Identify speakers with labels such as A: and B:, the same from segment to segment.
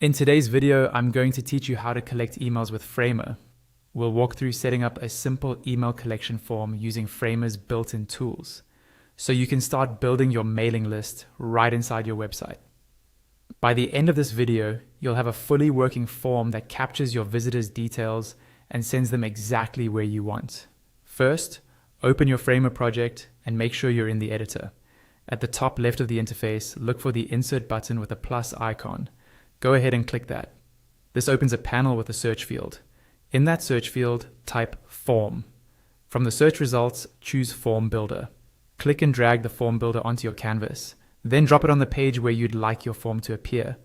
A: In today's video, I'm going to teach you how to collect emails with Framer. We'll walk through setting up a simple email collection form using Framer's built-in tools, so you can start building your mailing list right inside your website. By the end of this video, you'll have a fully working form that captures your visitors' details and sends them exactly where you want. First, open your Framer project and make sure you're in the editor. At the top left of the interface, look for the Insert button with a plus icon. Go ahead and click that. This opens a panel with a search field. In that search field, type Form. From the search results, choose Form Builder. Click and drag the Form Builder onto your canvas. Then drop it on the page where you'd like your form to appear.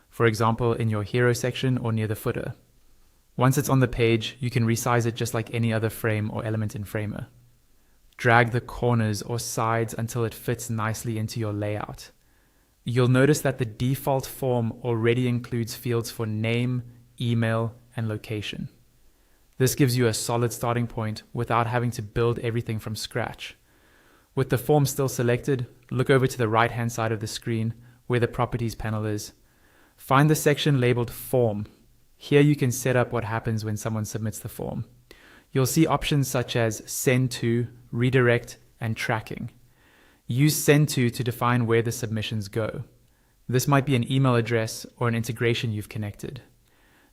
A: For example, in your Hero section or near the footer. Once it's on the page, you can resize it just like any other frame or element in Framer. Drag the corners or sides until it fits nicely into your layout. You'll notice that the default form already includes fields for name, email, and location. This gives you a solid starting point without having to build everything from scratch. With the form still selected, look over to the right-hand side of the screen where the Properties panel is. Find the section labeled Form. Here you can set up what happens when someone submits the form. You'll see options such as Send to, Redirect, and Tracking. Use Send to define where the submissions go. This might be an email address or an integration you've connected.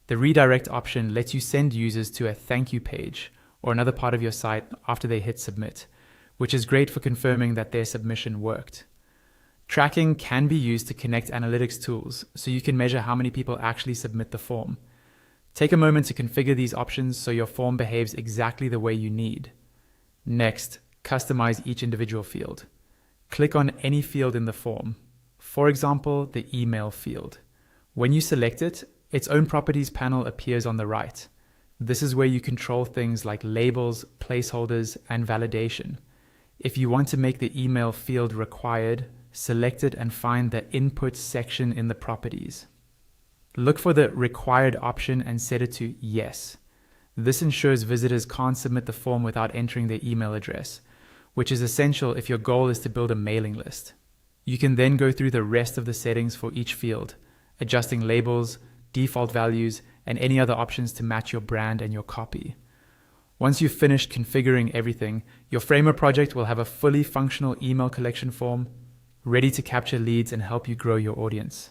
A: The Redirect option lets you send users to a thank you page or another part of your site after they hit submit, which is great for confirming that their submission worked. Tracking can be used to connect analytics tools so you can measure how many people actually submit the form. Take a moment to configure these options so your form behaves exactly the way you need. Next, customize each individual field. Click on any field in the form. For example, the email field. When you select it, its own Properties panel appears on the right. This is where you control things like labels, placeholders, and validation. If you want to make the email field required, select it and find the Input section in the Properties. Look for the Required option and set it to Yes. This ensures visitors can't submit the form without entering their email address, which is essential if your goal is to build a mailing list. You can then go through the rest of the settings for each field, adjusting labels, default values, and any other options to match your brand and your copy. Once you've finished configuring everything, your Framer project will have a fully functional email collection form ready to capture leads and help you grow your audience.